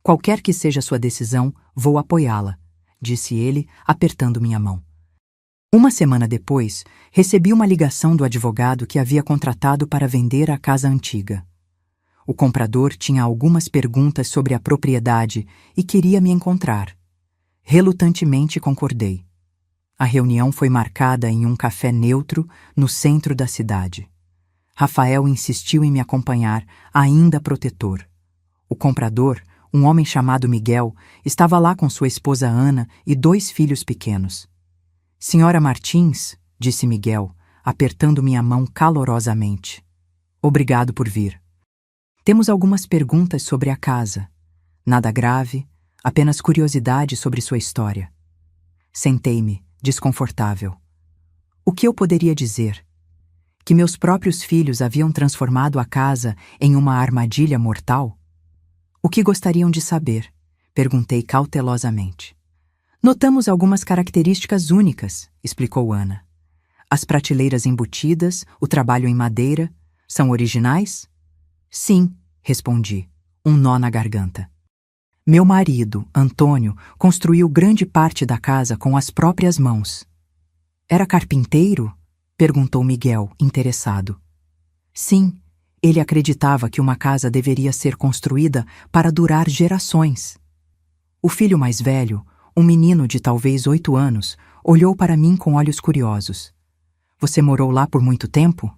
A: Qualquer que seja sua decisão, vou apoiá-la, disse ele, apertando minha mão. Uma semana depois, recebi uma ligação do advogado que havia contratado para vender a casa antiga. O comprador tinha algumas perguntas sobre a propriedade e queria me encontrar. Relutantemente concordei. A reunião foi marcada em um café neutro no centro da cidade. Rafael insistiu em me acompanhar, ainda protetor. O comprador, um homem chamado Miguel, estava lá com sua esposa Ana e 2 filhos pequenos. Senhora Martins, disse Miguel, apertando minha mão calorosamente. Obrigado por vir. Temos algumas perguntas sobre a casa. Nada grave, apenas curiosidade sobre sua história. Sentei-me, desconfortável. O que eu poderia dizer? Que meus próprios filhos haviam transformado a casa em uma armadilha mortal? O que gostariam de saber? Perguntei cautelosamente. Notamos algumas características únicas, explicou Ana. As prateleiras embutidas, o trabalho em madeira, são originais? Sim, respondi, um nó na garganta. Meu marido, Antônio, construiu grande parte da casa com as próprias mãos. Era carpinteiro? Perguntou Miguel, interessado. Sim, ele acreditava que uma casa deveria ser construída para durar gerações. O filho mais velho, um menino de talvez 8 anos, olhou para mim com olhos curiosos. Você morou lá por muito tempo?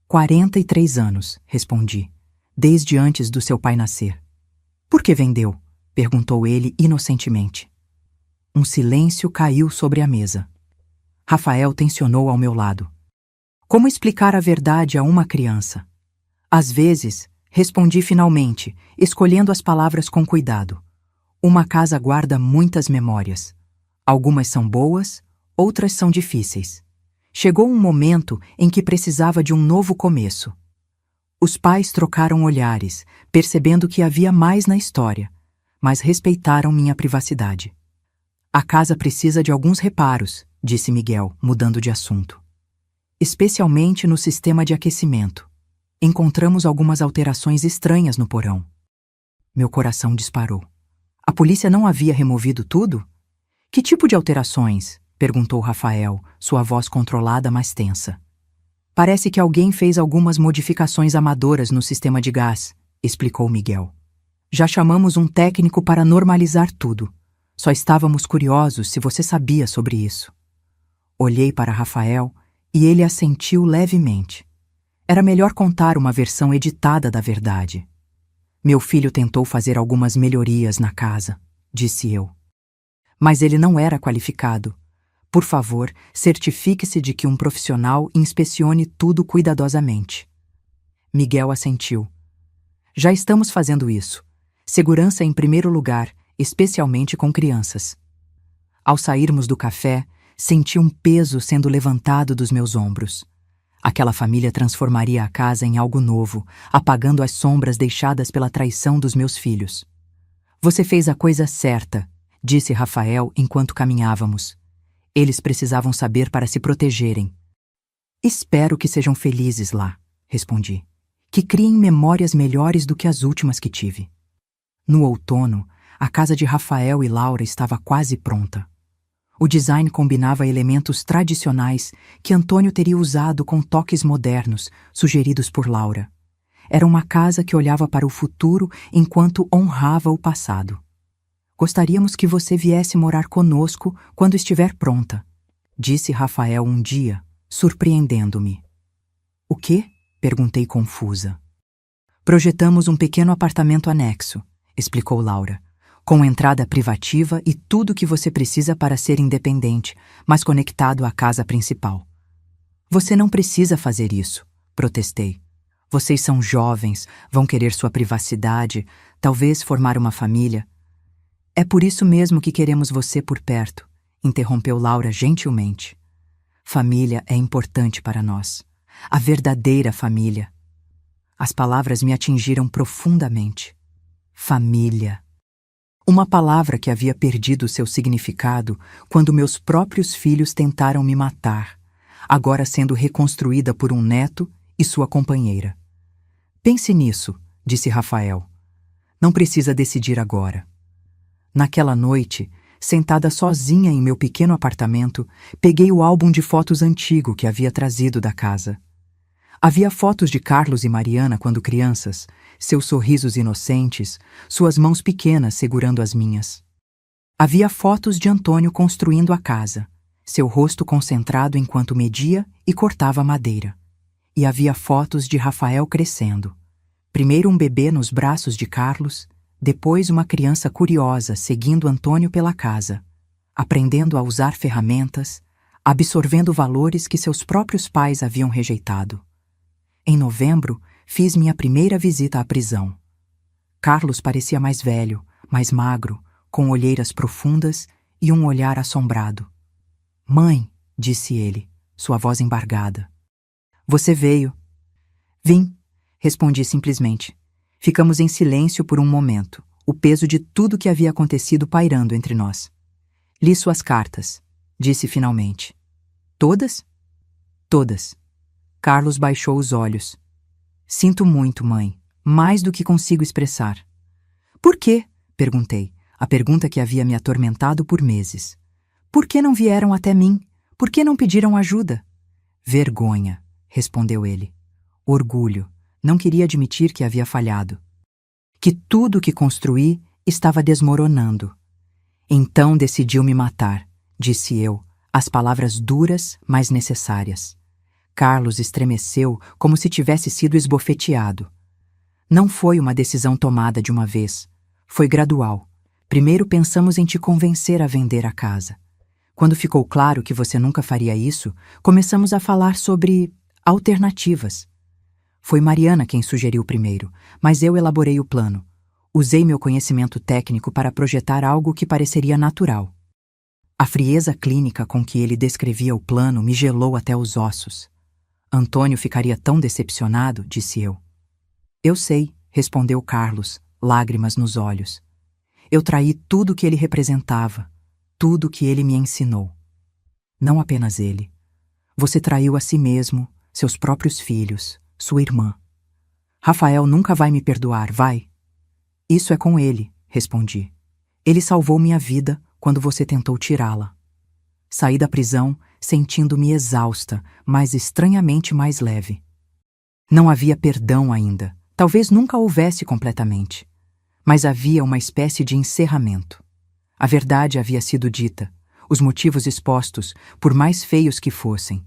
A: 43 anos, respondi, desde antes do seu pai nascer. Por que vendeu? Perguntou ele inocentemente. Um silêncio caiu sobre a mesa. Rafael tensionou ao meu lado. Como explicar a verdade a uma criança? Às vezes, respondi finalmente, escolhendo as palavras com cuidado. Uma casa guarda muitas memórias. Algumas são boas, outras são difíceis. Chegou um momento em que precisava de um novo começo. Os pais trocaram olhares, percebendo que havia mais na história, mas respeitaram minha privacidade. A casa precisa de alguns reparos, disse Miguel, mudando de assunto. Especialmente no sistema de aquecimento. Encontramos algumas alterações estranhas no porão. Meu coração disparou. A polícia não havia removido tudo? Que tipo de alterações? Perguntou Rafael, sua voz controlada, mas tensa. Parece que alguém fez algumas modificações amadoras no sistema de gás, explicou Miguel. Já chamamos um técnico para normalizar tudo. Só estávamos curiosos se você sabia sobre isso. Olhei para Rafael e ele assentiu levemente. Era melhor contar uma versão editada da verdade. Meu filho tentou fazer algumas melhorias na casa, disse eu. Mas ele não era qualificado. Por favor, certifique-se de que um profissional inspecione tudo cuidadosamente. Miguel assentiu. Já estamos fazendo isso. Segurança em primeiro lugar, especialmente com crianças. Ao sairmos do café, senti um peso sendo levantado dos meus ombros. Aquela família transformaria a casa em algo novo, apagando as sombras deixadas pela traição dos meus filhos. Você fez a coisa certa, disse Rafael enquanto caminhávamos. Eles precisavam saber para se protegerem. Espero que sejam felizes lá, respondi. Que criem memórias melhores do que as últimas que tive. No outono, a casa de Rafael e Laura estava quase pronta. O design combinava elementos tradicionais que Antônio teria usado com toques modernos, sugeridos por Laura. Era uma casa que olhava para o futuro enquanto honrava o passado. Gostaríamos que você viesse morar conosco quando estiver pronta, disse Rafael um dia, surpreendendo-me. O quê? Perguntei confusa. Projetamos um pequeno apartamento anexo, explicou Laura, com entrada privativa e tudo o que você precisa para ser independente, mas conectado à casa principal. Você não precisa fazer isso, protestei. Vocês são jovens, vão querer sua privacidade, talvez formar uma família. É por isso mesmo que queremos você por perto, interrompeu Laura gentilmente. Família é importante para nós. A verdadeira família. As palavras me atingiram profundamente. Família. Uma palavra que havia perdido seu significado quando meus próprios filhos tentaram me matar, agora sendo reconstruída por um neto e sua companheira. Pense nisso, disse Rafael. Não precisa decidir agora. Naquela noite, sentada sozinha em meu pequeno apartamento, peguei o álbum de fotos antigo que havia trazido da casa. Havia fotos de Carlos e Mariana quando crianças, seus sorrisos inocentes, suas mãos pequenas segurando as minhas. Havia fotos de Antônio construindo a casa, seu rosto concentrado enquanto media e cortava madeira. E havia fotos de Rafael crescendo. Primeiro um bebê nos braços de Carlos, depois uma criança curiosa seguindo Antônio pela casa, aprendendo a usar ferramentas, absorvendo valores que seus próprios pais haviam rejeitado. Em novembro, fiz minha primeira visita à prisão. Carlos parecia mais velho, mais magro, com olheiras profundas e um olhar assombrado. "Mãe", disse ele, sua voz embargada. "Você veio." "Vim", respondi simplesmente. Ficamos em silêncio por um momento, o peso de tudo que havia acontecido pairando entre nós. "Li suas cartas", disse finalmente. "Todas?" "Todas." Carlos baixou os olhos. "Sinto muito, mãe, mais do que consigo expressar." "Por quê?" perguntei, a pergunta que havia me atormentado por meses. "Por que não vieram até mim? Por que não pediram ajuda?" "Vergonha", respondeu ele. "Orgulho. Não queria admitir que havia falhado. Que tudo o que construí estava desmoronando. Então decidiu me matar", disse eu, as palavras duras, mas necessárias. Carlos estremeceu como se tivesse sido esbofeteado. "Não foi uma decisão tomada de uma vez. Foi gradual. Primeiro pensamos em te convencer a vender a casa. Quando ficou claro que você nunca faria isso, começamos a falar sobre alternativas. Foi Mariana quem sugeriu primeiro, mas eu elaborei o plano. Usei meu conhecimento técnico para projetar algo que pareceria natural." A frieza clínica com que ele descrevia o plano me gelou até os ossos. "Antônio ficaria tão decepcionado", disse eu. "Eu sei", respondeu Carlos, lágrimas nos olhos. "Eu traí tudo o que ele representava, tudo o que ele me ensinou. Não apenas ele. Você traiu a si mesmo, seus próprios filhos, sua irmã. Rafael nunca vai me perdoar, vai?" "Isso é com ele", respondi. "Ele salvou minha vida quando você tentou tirá-la." Saí da prisão sentindo-me exausta, mas estranhamente mais leve. Não havia perdão ainda, talvez nunca houvesse completamente. Mas havia uma espécie de encerramento. A verdade havia sido dita, os motivos expostos, por mais feios que fossem.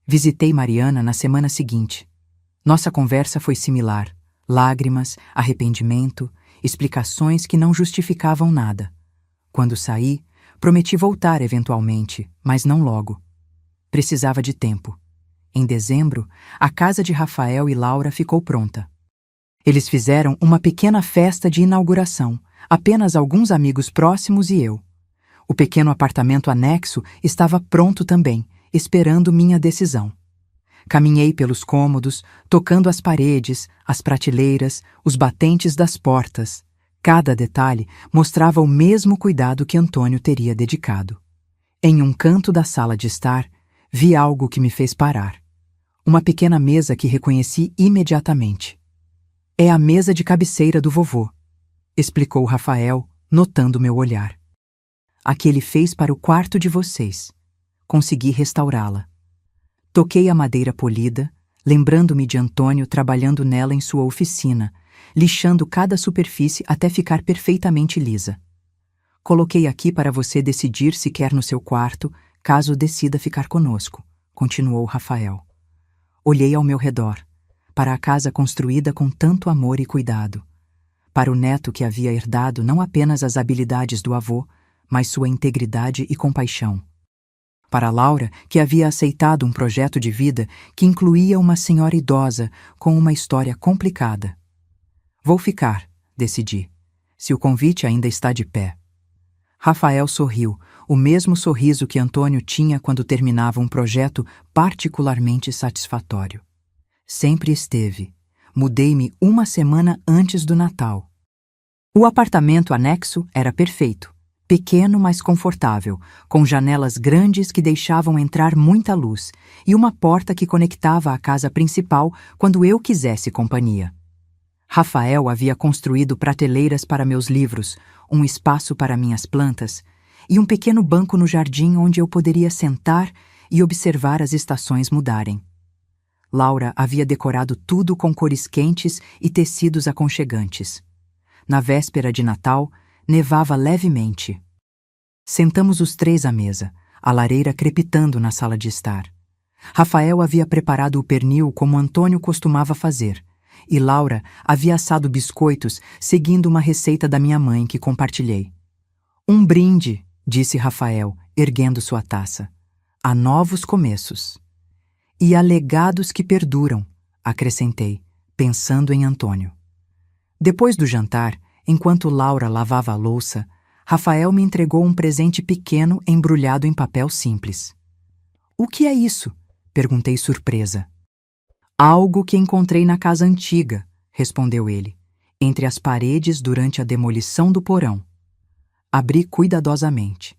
A: Visitei Mariana na semana seguinte. Nossa conversa foi similar: lágrimas, arrependimento, explicações que não justificavam nada. Quando saí, prometi voltar eventualmente, mas não logo. Precisava de tempo. Em dezembro, a casa de Rafael e Laura ficou pronta. Eles fizeram uma pequena festa de inauguração, apenas alguns amigos próximos e eu. O pequeno apartamento anexo estava pronto também, esperando minha decisão. Caminhei pelos cômodos, tocando as paredes, as prateleiras, os batentes das portas. Cada detalhe mostrava o mesmo cuidado que Antônio teria dedicado. Em um canto da sala de estar, vi algo que me fez parar. Uma pequena mesa que reconheci imediatamente. "É a mesa de cabeceira do vovô", explicou Rafael, notando meu olhar. a que ele fez para o quarto de vocês. Consegui restaurá-la. Toquei a madeira polida, lembrando-me de Antônio trabalhando nela em sua oficina, lixando cada superfície até ficar perfeitamente lisa. Coloquei aqui para você decidir se quer no seu quarto, caso decida ficar conosco, continuou Rafael. Olhei ao meu redor, para a casa construída com tanto amor e cuidado, para o neto que havia herdado não apenas as habilidades do avô, mas sua integridade e compaixão. Para Laura, que havia aceitado um projeto de vida que incluía uma senhora idosa com uma história complicada. Vou ficar, decidi, se o convite ainda está de pé. Rafael sorriu, o mesmo sorriso que Antônio tinha quando terminava um projeto particularmente satisfatório. Sempre esteve. Mudei-me uma semana antes do Natal. O apartamento anexo era perfeito. Pequeno, mas confortável, com janelas grandes que deixavam entrar muita luz e uma porta que conectava à casa principal quando eu quisesse companhia. Rafael havia construído prateleiras para meus livros, um espaço para minhas plantas e um pequeno banco no jardim onde eu poderia sentar e observar as estações mudarem. Laura havia decorado tudo com cores quentes e tecidos aconchegantes. Na véspera de Natal, nevava levemente. Sentamos os três à mesa, a lareira crepitando na sala de estar. Rafael havia preparado o pernil como Antônio costumava fazer, e Laura havia assado biscoitos seguindo uma receita da minha mãe que compartilhei. Um brinde, disse Rafael, erguendo sua taça. A novos começos. E a legados que perduram, acrescentei, pensando em Antônio. Depois do jantar, enquanto Laura lavava a louça, Rafael me entregou um presente pequeno embrulhado em papel simples. O que é isso? Perguntei surpresa. Algo que encontrei na casa antiga, respondeu ele, entre as paredes durante a demolição do porão. Abri cuidadosamente.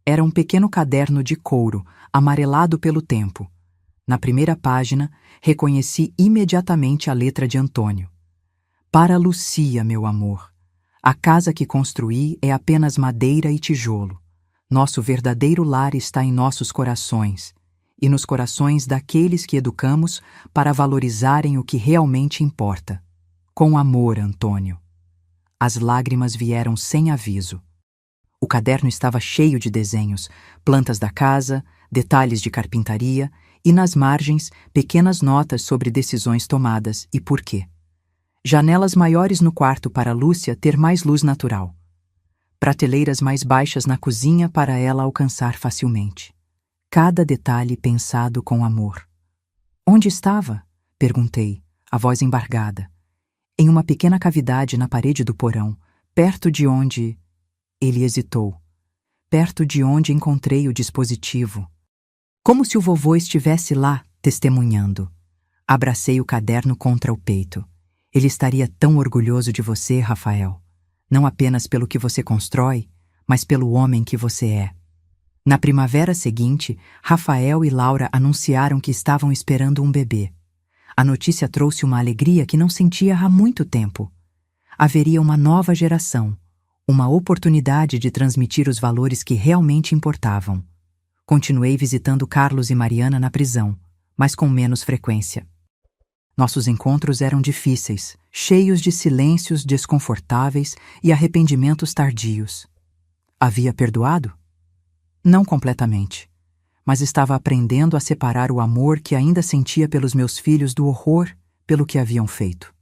A: Era um pequeno caderno de couro, amarelado pelo tempo. Na primeira página, reconheci imediatamente a letra de Antônio. Para Lucia, meu amor. A casa que construí é apenas madeira e tijolo. Nosso verdadeiro lar está em nossos corações, e nos corações daqueles que educamos para valorizarem o que realmente importa. Com amor, Antônio. As lágrimas vieram sem aviso. O caderno estava cheio de desenhos, plantas da casa, detalhes de carpintaria e, nas margens, pequenas notas sobre decisões tomadas e por quê. Janelas maiores no quarto para Lúcia ter mais luz natural. Prateleiras mais baixas na cozinha para ela alcançar facilmente. Cada detalhe pensado com amor. Onde estava? Perguntei, a voz embargada. Em uma pequena cavidade na parede do porão, perto de onde... Ele hesitou. Perto de onde encontrei o dispositivo. Como se o vovô estivesse lá, testemunhando. Abracei o caderno contra o peito. Ele estaria tão orgulhoso de você, Rafael. Não apenas pelo que você constrói, mas pelo homem que você é. Na primavera seguinte, Rafael e Laura anunciaram que estavam esperando um bebê. A notícia trouxe uma alegria que não sentia há muito tempo. Haveria uma nova geração, uma oportunidade de transmitir os valores que realmente importavam. Continuei visitando Carlos e Mariana na prisão, mas com menos frequência. Nossos encontros eram difíceis, cheios de silêncios desconfortáveis e arrependimentos tardios. Havia perdoado? Não completamente, mas estava aprendendo a separar o amor que ainda sentia pelos meus filhos do horror pelo que haviam feito.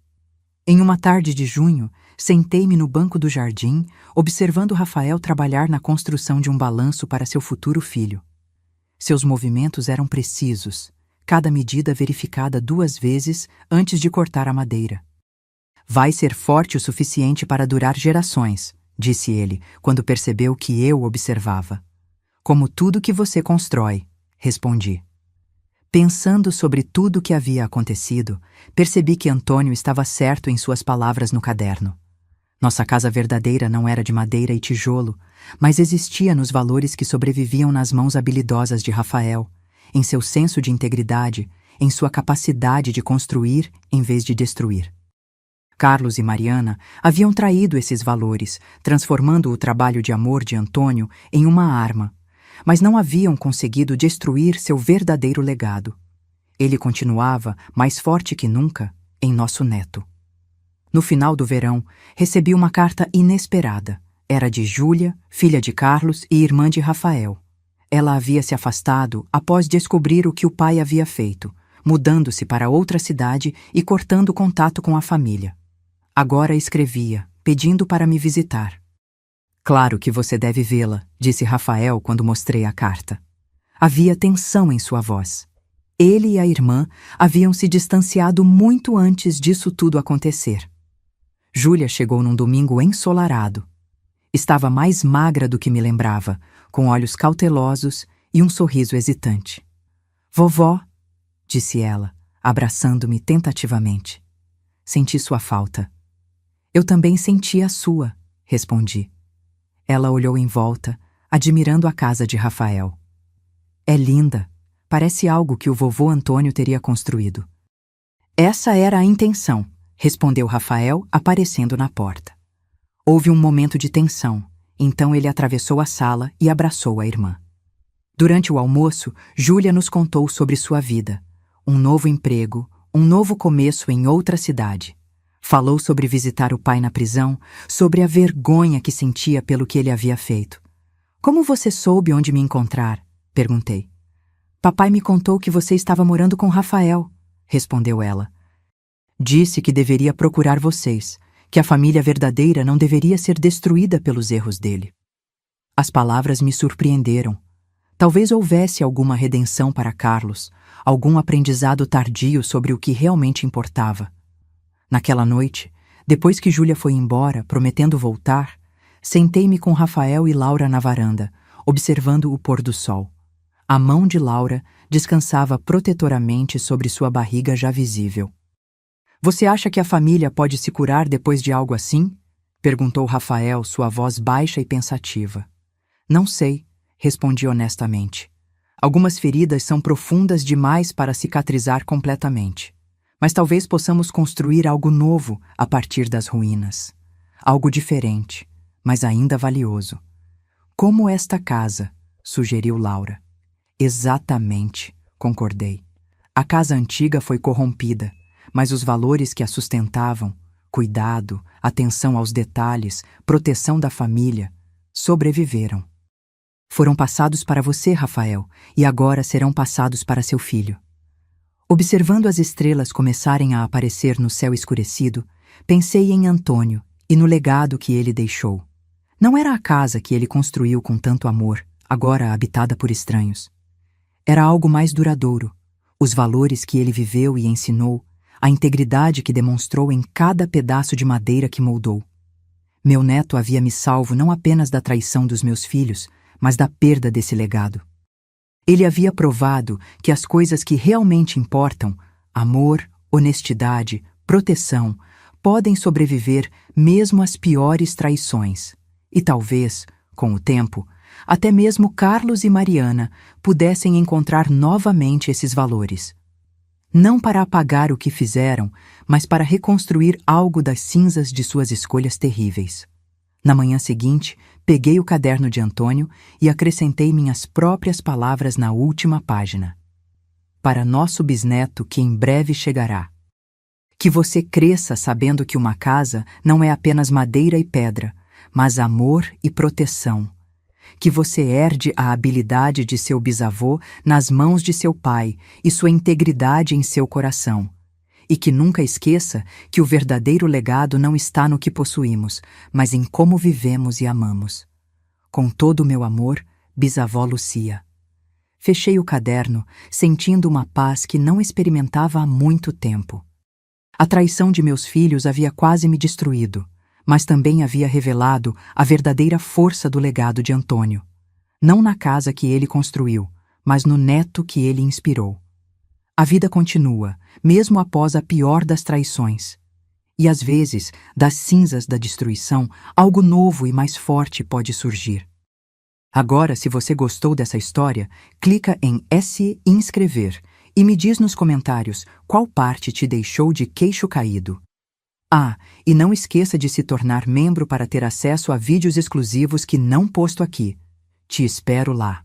A: Em uma tarde de junho, sentei-me no banco do jardim, observando Rafael trabalhar na construção de um balanço para seu futuro filho. Seus movimentos eram precisos, cada medida verificada 2 vezes antes de cortar a madeira. Vai ser forte o suficiente para durar gerações, disse ele, quando percebeu que eu observava. Como tudo que você constrói, respondi. Pensando sobre tudo o que havia acontecido, percebi que Antônio estava certo em suas palavras no caderno. Nossa casa verdadeira não era de madeira e tijolo, mas existia nos valores que sobreviviam nas mãos habilidosas de Rafael, em seu senso de integridade, em sua capacidade de construir em vez de destruir. Carlos e Mariana haviam traído esses valores, transformando o trabalho de amor de Antônio em uma arma, mas não haviam conseguido destruir seu verdadeiro legado. Ele continuava, mais forte que nunca, em nosso neto. No final do verão, recebi uma carta inesperada. Era de Júlia, filha de Carlos e irmã de Rafael. Ela havia se afastado após descobrir o que o pai havia feito, mudando-se para outra cidade e cortando contato com a família. Agora escrevia, pedindo para me visitar. Claro que você deve vê-la, disse Rafael quando mostrei a carta. Havia tensão em sua voz. Ele e a irmã haviam se distanciado muito antes disso tudo acontecer. Júlia chegou num domingo ensolarado. Estava mais magra do que me lembrava, com olhos cautelosos e um sorriso hesitante. Vovó, disse ela, abraçando-me tentativamente. Senti sua falta. Eu também senti a sua, respondi. Ela olhou em volta, admirando a casa de Rafael. É linda. Parece algo que o vovô Antônio teria construído. Essa era a intenção, respondeu Rafael, aparecendo na porta. Houve um momento de tensão, então ele atravessou a sala e abraçou a irmã. Durante o almoço, Júlia nos contou sobre sua vida. Um novo emprego, um novo começo em outra cidade. Falou sobre visitar o pai na prisão, sobre a vergonha que sentia pelo que ele havia feito. Como você soube onde me encontrar? Perguntei. Papai me contou que você estava morando com Rafael, respondeu ela. Disse que deveria procurar vocês, que a família verdadeira não deveria ser destruída pelos erros dele. As palavras me surpreenderam. Talvez houvesse alguma redenção para Carlos, algum aprendizado tardio sobre o que realmente importava. Naquela noite, depois que Júlia foi embora, prometendo voltar, sentei-me com Rafael e Laura na varanda, observando o pôr do sol. A mão de Laura descansava protetoramente sobre sua barriga já visível. Você acha que a família pode se curar depois de algo assim? Perguntou Rafael, sua voz baixa e pensativa. Não sei, respondi honestamente. Algumas feridas são profundas demais para cicatrizar completamente. Mas talvez possamos construir algo novo a partir das ruínas. Algo diferente, mas ainda valioso. Como esta casa, sugeriu Laura. Exatamente, concordei. A casa antiga foi corrompida, mas os valores que a sustentavam, cuidado, atenção aos detalhes, proteção da família, sobreviveram. Foram passados para você, Rafael, e agora serão passados para seu filho. Observando as estrelas começarem a aparecer no céu escurecido, pensei em Antônio e no legado que ele deixou. Não era a casa que ele construiu com tanto amor, agora habitada por estranhos. Era algo mais duradouro, os valores que ele viveu e ensinou, a integridade que demonstrou em cada pedaço de madeira que moldou. Meu neto havia me salvo não apenas da traição dos meus filhos, mas da perda desse legado. Ele havia provado que as coisas que realmente importam, amor, honestidade, proteção, podem sobreviver mesmo às piores traições. E talvez, com o tempo, até mesmo Carlos e Mariana pudessem encontrar novamente esses valores. Não para apagar o que fizeram, mas para reconstruir algo das cinzas de suas escolhas terríveis. Na manhã seguinte, peguei o caderno de Antônio e acrescentei minhas próprias palavras na última página. Para nosso bisneto que em breve chegará. Que você cresça sabendo que uma casa não é apenas madeira e pedra, mas amor e proteção. Que você herde a habilidade de seu bisavô nas mãos de seu pai e sua integridade em seu coração. E que nunca esqueça que o verdadeiro legado não está no que possuímos, mas em como vivemos e amamos. Com todo o meu amor, bisavó Lucia. Fechei o caderno, sentindo uma paz que não experimentava há muito tempo. A traição de meus filhos havia quase me destruído, mas também havia revelado a verdadeira força do legado de Antônio. Não na casa que ele construiu, mas no neto que ele inspirou. A vida continua, mesmo após a pior das traições. E às vezes, das cinzas da destruição, algo novo e mais forte pode surgir. Agora, se você gostou dessa história, clica em se inscrever e me diz nos comentários qual parte te deixou de queixo caído. Ah, e não esqueça de se tornar membro para ter acesso a vídeos exclusivos que não posto aqui. Te espero lá.